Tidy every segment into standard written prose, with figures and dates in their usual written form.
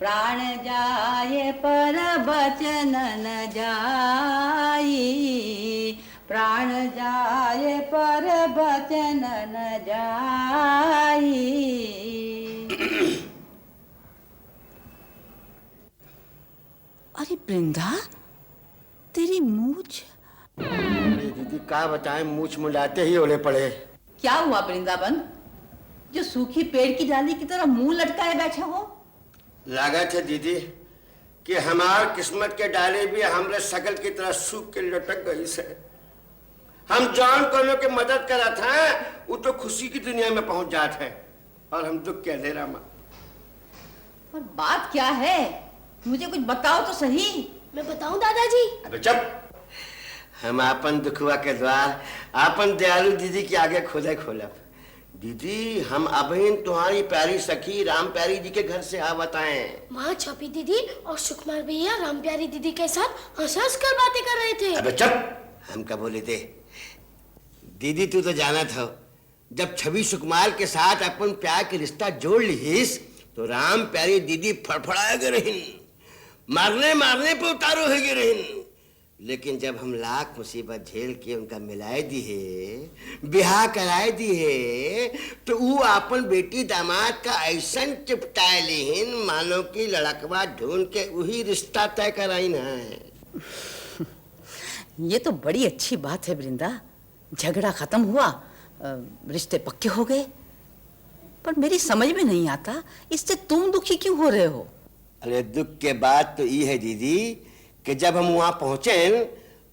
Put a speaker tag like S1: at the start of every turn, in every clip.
S1: प्राण जाए पर बचन न जाई, प्राण जाए पर बचन न जाई। अरे वृंदा, तेरी मूछ।
S2: दीदी क्या बताएं, मूछ मुलाते ही ओले पड़े।
S1: क्या हुआ वृंदावन, जो सूखी पेड़ की डाली की तरह मुंह लटकाए बैठे हो?
S2: लागत है दीदी कि हमार किस्मत के डाले भी हमरे शकल की तरह सूख के लटक गई से। हम जान कोनो के मदद करा था, वो तो खुशी की दुनिया में पहुंच जाते हैं और हम दुख के अंधेरा में।
S1: पर बात क्या है, मुझे कुछ बताओ तो सही।
S3: मैं बताऊं दादाजी?
S2: अबे चुप। हम आपन दुखुआ के द्वार आपन दयालु दीदी के आगे खोले खोलब। दीदी, हम अभी तुम्हारी प्यारी सखी राम प्यारी जी के घर से आवत आए।
S3: माँ छपी दीदी और सुकुमार भैया राम प्यारी दीदी के साथ हंस कर बातें कर रहे थे।
S2: अबे चुप, हम क्या बोले थे? दीदी तू तो जाना था, जब छवि सुकुमार के साथ अपन प्यार के रिश्ता जोड़ लीस तो राम प्यारी दीदी फड़फड़ाए गए रहीन, मारने मारने पे उतारो है रहीन। लेकिन जब हम लाख मुसीबत झेल के उनका मिलाए दिए, ब्याह कराए दिए, तो वो अपन बेटी दामाद का ऐसा चिपटाए लेहिन मानो कि लड़कवा ढूंढ के वही रिश्ता तय कराइन है।
S1: ये तो बड़ी अच्छी बात है वृंदा, झगड़ा खत्म हुआ, रिश्ते पक्के हो गए। पर मेरी समझ में नहीं आता, इससे तुम दुखी क्यों हो रहे हो?
S2: अरे दुख के बात तो ये है दीदी कि जब हम वहां पहुंचे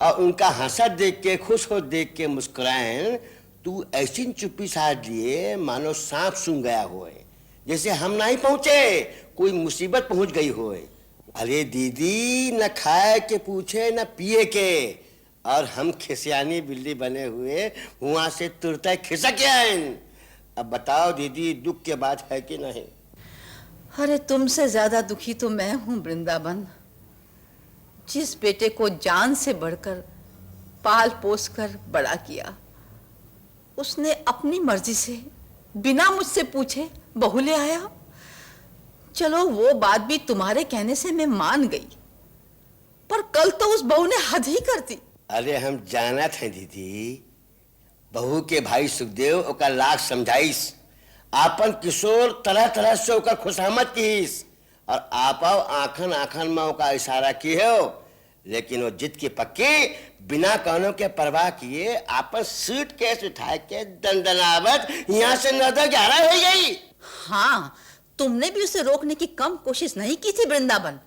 S2: और उनका हंसा देख के, खुश हो देख के मुस्कुराए, तू ऐसी चुप्पी साध लिए मानो सांप सूंघ गया होए, जैसे हम नहीं पहुंचे कोई मुसीबत पहुंच गई होए। अरे दीदी, न खाए के पूछे न पिए के, और हम खिसियानी बिल्ली बने हुए वहां से तुरते खिसक आए। अब बताओ दीदी, दुख के बात है कि नहीं?
S1: अरे तुमसे ज्यादा दुखी तो मैं हूं वृंदावन। जिस बेटे को जान से बढ़कर पाल पोस कर बड़ा किया, उसने अपनी मर्जी से बिना मुझसे पूछे बहू ले आया। चलो वो बात भी तुम्हारे कहने से मैं मान गई, पर कल तो उस बहू ने हद ही कर दी।
S2: अरे हम जाना थे दीदी, बहू के भाई सुखदेव ओका लाख समझाइस, आपन किशोर तरह तरह से ओकर खुशामद कीस, और आप आखन आखन में ओका इशारा की हो, लेकिन वो जिद की पक्की बिना कानों के परवाह किए आपन सूटकेस उठा के दंदनावत यहाँ से 9-11 हो गई।
S1: हाँ, तुमने भी उसे रोकने की कम कोशिश नहीं की थी वृंदावन।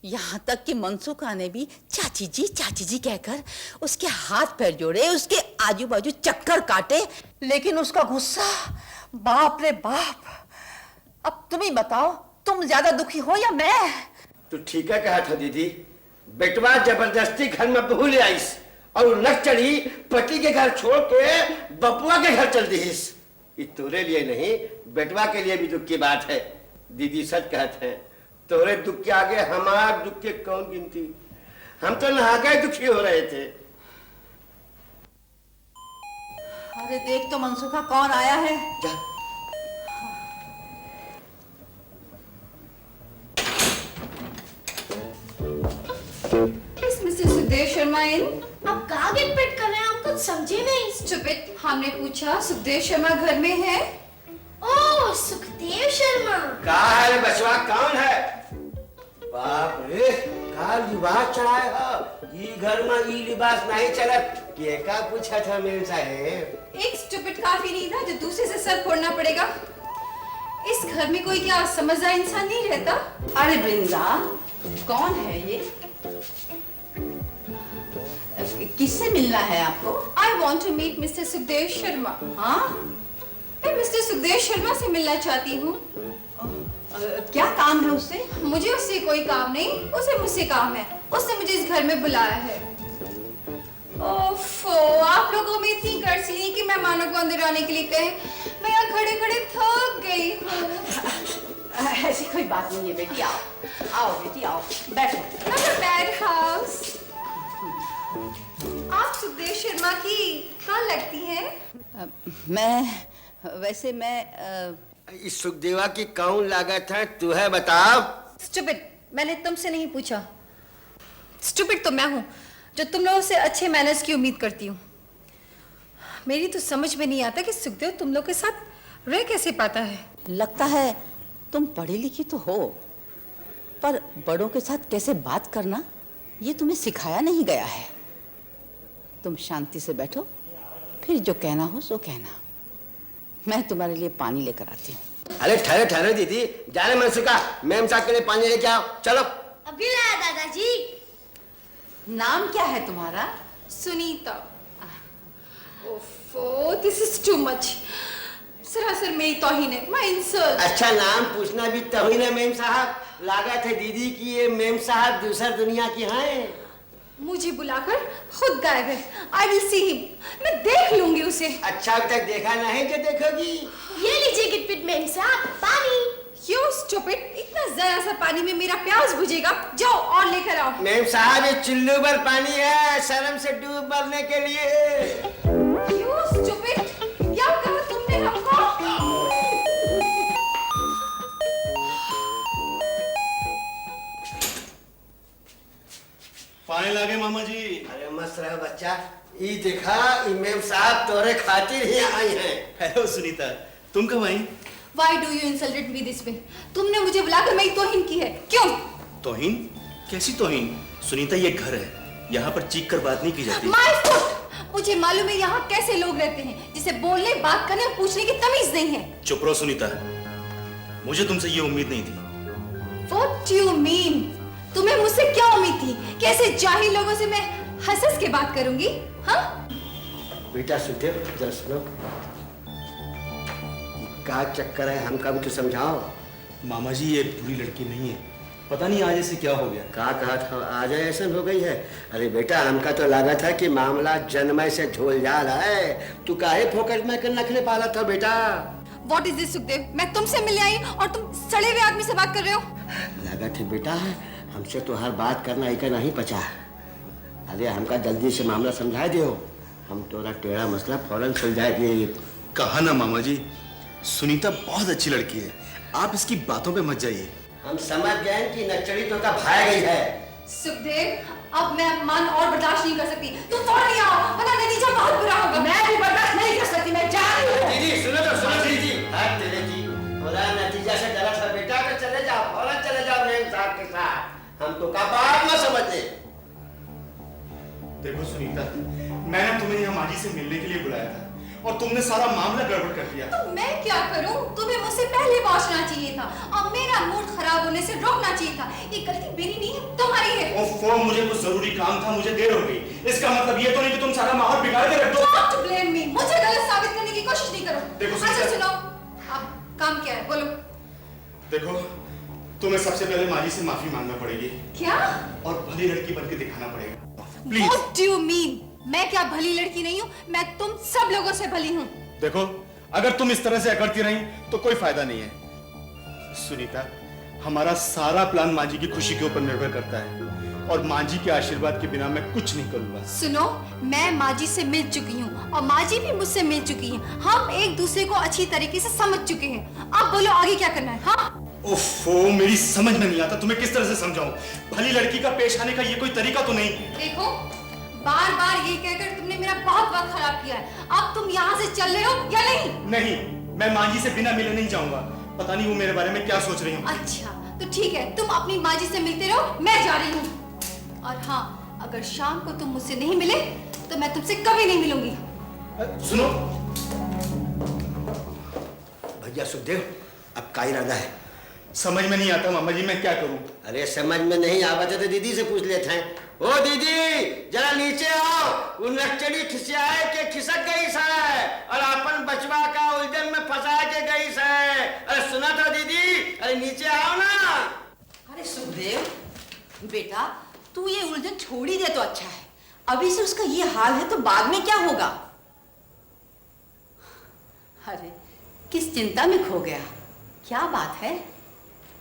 S1: यहाँ तक कि मनसुखा ने भी चाची जी कहकर उसके हाथ पैर जोड़े, उसके आजू बाजू चक्कर काटे, लेकिन उसका गुस्सा, बाप रे बाप। अब तुम ही बताओ, तुम ज्यादा दुखी हो या मैं?
S2: तो ठीक है कहा था दीदी, बेटवा जबरदस्ती घर में बहू ले आईस और नक चढ़ी पति के घर छोड़ के बपुआ के घर चल दीस। ये तोरे लिए नहीं, बेटवा के लिए भी दुख की बात है। दीदी सच कहते हैं, तोरे दुख के आगे हमार दुख के कौन गिनती। हम तो नहा के दुखी हो रहे थे।
S1: अरे देख तो मनसुखा कौन आया है।
S2: जा।
S4: मिस्टर सुखदेव शर्मा इन।
S3: आप कहाँ गिटपिट कर रहे हैं? हम कुछ समझे नहीं।
S4: स्टूपिड, हमने पूछा सुखदेव शर्मा घर में है?
S3: ओह, सुखदेव शर्मा।
S2: कहा है बचवा, कौन है? बाप रे, का लिबास चढ़ाए हो? ये घर में ये लिबास नहीं चलत। के का पूछा था मेरे साहेब?
S4: एक स्टूपिड काफी नहीं था जो दूसरे से सर फोड़ना पड़ेगा। इस घर में कोई क्या समझदार इंसान नहीं रहता?
S1: अरे वृंदा, कौन है ये? किससे मिलना है आपको?
S4: I want to meet mister Sukhdev Sharma.
S1: हाँ?
S4: मैं मिस्टर सुखदेव शर्मा से मिलना चाहती हूँ।
S1: क्या काम है उससे?
S4: मुझे उससे कोई काम नहीं, उसे मुझसे काम है। उसने मुझे इस घर में बुलाया है। ओफो, आप लोगों में इतनी कर्ज नहीं कि मेहमानों को अंदर आने के लिए कहे। मैं यहाँ खड़े खड़े थक गई हूँ।
S1: ऐसी कोई बात नहीं है बेटी, आओ आओ बेटी आओ, बैठो।
S4: Bad house. आप सुखदेव शर्मा की कहाँ लगती हैं?
S1: मैं वैसे मैं
S2: इस सुखदेवा की कौन लागत है, तू है बताओ।
S4: स्टूपिड, मैंने तुमसे नहीं पूछा। स्टूपिड तो मैं हूं जो तुम लोगों से अच्छे मैनर्स की उम्मीद करती हूँ। मेरी तो समझ में नहीं आता कि सुखदेव तुम लोग के साथ रह कैसे पाता है।
S1: लगता है तुम पढ़ी लिखी तो हो, पर बड़ों के साथ कैसे बात करना ये तुम्हें सिखाया नहीं गया है। तुम शांति से बैठो, फिर जो कहना हो सो कहना। मैं तुम्हारे लिए पानी लेकर आती हूँ।
S2: अरे ठहरे ठहरे दीदी, जाने मन सुखा, मैम साहब के लिए पानी लेके आओ, चलो।
S3: अभी लाया दादाजी।
S1: नाम क्या है तुम्हारा?
S4: सुनीता। ओफो, दिस इज टू मच। सरासर मेरी तौहीन है, माय इंसल्ट।
S2: अच्छा, नाम पूछना भी तभी ना मैम साहब। लागत है दीदी की ये मैम साहब दूसर दुनिया की हैं।
S4: मुझे बुलाकर खुद गायब है। आई विल सी हिम, मैं देख लूंगी उसे।
S2: अच्छा, अब तक देखा नहीं जो देखोगी।
S3: ये लीजिए गिटपिट मैम साहब, पानी।
S4: क्यों स्टूपिड, इतना जरा सा पानी में मेरा प्यास बुझेगा? जाओ और लेकर आओ।
S2: मैम साहब, ये चुल्लू भर पानी है, शर्म से डूब मरने के लिए।
S4: क्यों स्टूपिड, क्या कहा तुमने हमको?
S5: पानी लागे मामा जी।
S2: अरे मस्त रहो बच्चा। ये देखा, ये मैम साहब तोरे खातिर ही आई हैं।
S5: हेलो सुनीता, तुम कब आई?
S4: Why do you insulted me this way? तुमने मुझे बुलाकर मेरी तौहीन की है, क्यों?
S5: तौहीन? कैसी तौहीन? सुनीता, ये घर है, यहाँ पर चीख कर बात नहीं की जाती।
S4: My foot! मुझे मालूम है यहाँ कैसे लोग रहते हैं जिसे बोलने, बात करने और पूछने की तमीज नहीं है।
S5: चुप रहो सुनीता, मुझे तुमसे ये उम्मीद नहीं थी।
S4: What do you mean? तुम्हें मुझसे क्या उम्मीद थी? कैसे जाहिल लोगों से मैं हंस के बात करूंगी? हाँ?
S2: बेटा सुखदेव, जरा सुनो। क्या चक्कर है, हमका भी तो समझाओ।
S5: मामा जी, ये बुरी लड़की नहीं है, पता नहीं आज ऐसे क्या हो गया।
S2: क्या कहा था, आज ऐसा हो गई है? अरे बेटा, हमका तो लगा था कि मामला जन्मय से झोल जा रहा है। तू काहे फोकट में कर नखले पाला था बेटा?
S4: What is this Sukhdev? मैं तुमसे मिलने आई और तुम सड़े हुए आदमी से बात कर रहे हो?
S2: लगा था बेटा, हमसे तो हर बात करना ही का नहीं पचा। अरे हमका जल्दी से मामला समझा दियो, हम तोरा टेढ़ा मसला फौरन सुलझाएंगे।
S5: कहा ना मामा जी, सुनीता बहुत अच्छी लड़की है, आप इसकी बातों पे मत जाइए।
S2: हम समझ गए कि नक्चड़ी तो का भाग गई है।
S4: सुखदेव, अब मैं अपमान और बर्दाश्त नहीं कर सकती। तुम फौरन यहाँ आओ, वरना नतीजा बहुत बुरा होगा। मैं भी बर्दाश्त नहीं कर सकती, मैं जा रही हूँ।
S2: दीदी सुनो तो सुनो दीदी। हाँ तेरे जी, पूरा नतीजा से डरा था बेटा, तो चले जाओ, फौरन चले जाओ मैम साहब के साथ। हमको का बात ना समझे।
S5: देखो सुनीता, मैंने तुम्हें यहाँ माजी से मिलने के लिए बुलाया था और तुमने सारा मामला गड़बड़ कर दिया।
S4: तो मैं क्या करूं? तुम्हें मुझसे पहले पहुंचना चाहिए था और मेरा मूड खराब होने से रोकना चाहिए था। ये गलती मेरी नहीं है, तुम्हारी है।
S5: ओफो, मुझे कुछ जरूरी काम था, मुझे देर हो गई। इसका मतलब ये तो नहीं कि तुम सारा माहौल बिगाड़ के रख दो।
S4: Don't to blame me, मुझे गलत साबित करने की कोशिश नहीं करो।
S5: देखो
S4: अच्छा
S5: सुनीता,
S4: सुनो, अब काम क्या है, बोलो।
S5: देखो, तुम्हें सबसे पहले माजी से माफी मांगना पड़ेगी।
S4: क्या?
S5: और भली लड़की बनके दिखाना पड़ेगा। Please.
S4: What do you mean? मैं क्या भली लड़की नहीं हूँ? मैं तुम सब लोगों से भली हूँ।
S5: देखो, अगर तुम इस तरह से अकड़ती रही तो कोई फायदा नहीं है। सुनीता, हमारा सारा प्लान मांझी की खुशी के ऊपर निर्भर करता है और मांझी के आशीर्वाद के बिना मैं कुछ नहीं करूंगा।
S4: सुनो, मैं माजी से मिल चुकी हूँ और माजी भी मुझसे मिल चुकी है। हम एक दूसरे को अच्छी तरीके से समझ चुके हैं। अब बोलो आगे क्या करना है? हाँ?
S5: ओफो, मेरी समझ में नहीं आता, तुम्हें किस तरह से समझाऊं? भली लड़की का पेश आने का ये कोई तरीका तो नहीं।
S4: देखो, बार बार ये कहकर तुमने मेरा बहुत वक्त खराब किया है। अब तुम यहाँ से चल रहे हो या नहीं?
S5: नहीं, मैं मांझी से बिना मिले नहीं जाऊंगा। पता नहीं वो मेरे बारे में क्या सोच रही हूँ।
S4: अच्छा, तो ठीक है, तुम अपनी माजी से मिलते रहो, मैं जा रही हूँ। और हाँ, अगर शाम को तुम मुझसे नहीं मिले तो मैं तुमसे कभी नहीं मिलूंगी।
S5: सुनो
S2: भैया सुखदेव, अब का इरादा है?
S5: समझ में नहीं आता मामा जी, मैं क्या करूं?
S2: अरे समझ में नहीं आवत तो दीदी से पूछ लेते हैं। ओ दीदी, जरा नीचे आओ। वो नक्चड़ी खिसियाए के खिसक गई है और अपन बचवा का उलझन में फंसा के गई है। अरे सुना था दीदी, अरे नीचे आओ ना।
S1: अरे सुखदेव बेटा, तू ये उलझन छोड़ ही दे तो अच्छा है। अभी से उसका ये हाल है तो बाद में क्या होगा? अरे किस चिंता में खो गया? क्या बात है?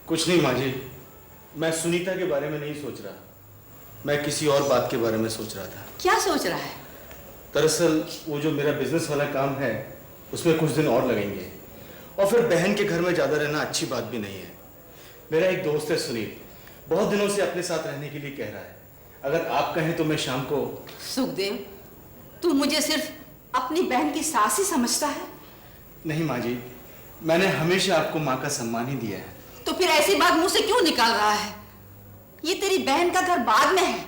S5: कुछ नहीं माँ जी, मैं सुनीता के बारे में नहीं सोच रहा, मैं किसी और बात के बारे में सोच रहा था।
S1: क्या सोच रहा है?
S5: दरअसल वो जो मेरा बिजनेस वाला काम है उसमें कुछ दिन और लगेंगे और फिर बहन के घर में ज़्यादा रहना अच्छी बात भी नहीं है। मेरा एक दोस्त है सुनील, बहुत दिनों से अपने साथ रहने के लिए कह रहा है। अगर आप कहें तो मैं शाम को।
S1: सुखदेव, तू मुझे सिर्फ अपनी बहन की सास ही समझता है?
S5: नहीं माँ जी, मैंने हमेशा आपको माँ का सम्मान ही दिया है।
S1: तो फिर ऐसी बात मुंह से क्यों निकाल रहा है? ये तेरी बहन का घर बाद में है,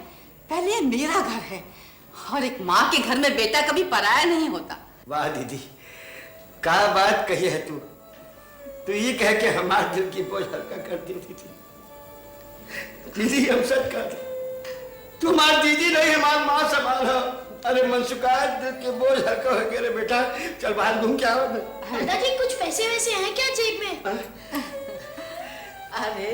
S1: पहले ये मेरा घर है। और एक माँ के घर में बेटा कभी पराया नहीं होता।
S2: वाह दीदी, क्या बात कही है तू ये कह के हमारे दिल की बोझ हल्का कर देती थी। दीदी हम सच कहते, तुम्हारी दीदी नहीं हमारी माँ संभालो। अरे मनसुकार, दिल के बोझ हल्का हो गया रे बेटा। चल बाहर घूम के आओ।
S3: दादाजी कुछ पैसे वैसे हैं क्या जेब में?
S1: अरे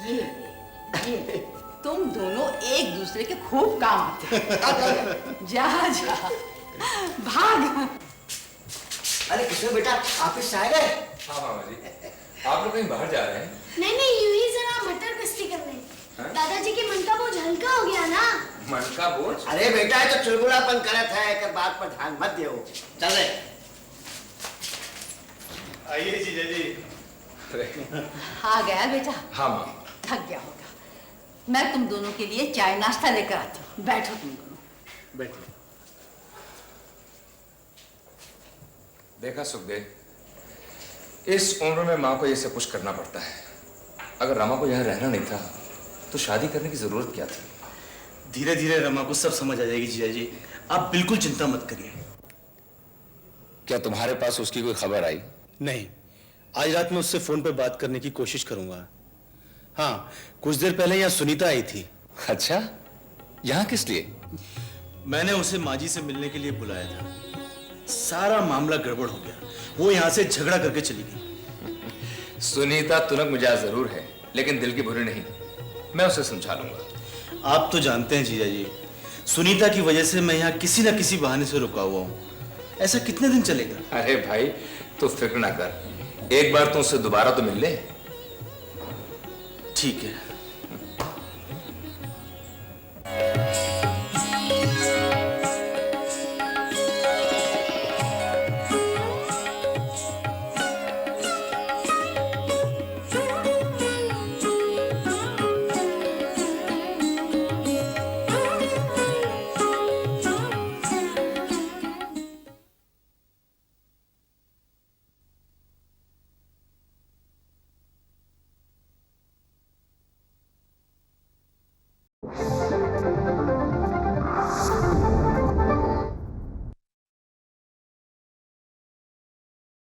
S1: ये तुम दोनों एक दूसरे के खूब काम आते हो। जा जा भाग।
S2: अरे किशोर बेटा, ऑफिस से आ गए?
S6: हाँ मामा जी, आप लोग कहीं बाहर जा रहे हैं?
S3: नहीं, यूं ही जरा मटर कश्ती करने।
S6: हाँ?
S3: दादाजी के मन का बोझ हल्का हो गया ना।
S6: मन का बोझ?
S2: अरे बेटा, ये तो चुलबुलापन करत है, एक बात पर ध्यान मत दियो। चल रे।
S5: आइए जीजा जी।
S1: आ गया बेटा?
S6: हाँ माँ।
S1: थक गया होगा। मैं तुम दोनों के लिए चाय नाश्ता लेकर आती हूँ। बैठो तुम दोनों।
S5: बैठिए।
S6: देखा सुखदेव, इस उम्र में माँ को ये सब कुछ करना पड़ता है। अगर रमा को यहाँ रहना नहीं था तो शादी करने की जरूरत क्या थी?
S5: धीरे धीरे रमा को सब समझ आ जाएगी जीजा जी, आप बिल्कुल चिंता मत करिए।
S6: क्या तुम्हारे पास उसकी कोई खबर आई?
S5: नहीं, आज रात में उससे फोन पे बात करने की कोशिश करूंगा। हाँ, कुछ देर पहले यहाँ सुनीता आई थी।
S6: अच्छा, यहाँ किस लिए?
S5: मैंने उसे माँ जी से मिलने के लिए बुलाया था। सारा मामला गड़बड़ हो गया, वो यहाँ से झगड़ा करके चली गई।
S6: सुनीता तुनक मिजाज जरूर है, लेकिन दिल की बुरी नहीं। मैं उसे समझा लूंगा।
S5: आप तो जानते हैं जीजा जी, सुनीता की वजह से मैं यहाँ किसी न किसी बहाने से रुका हुआ हूँ। ऐसा कितने दिन चलेगा?
S6: अरे भाई, तू फिक्र ना कर, एक बार तो उससे दोबारा तो मिल ले।
S5: ठीक है।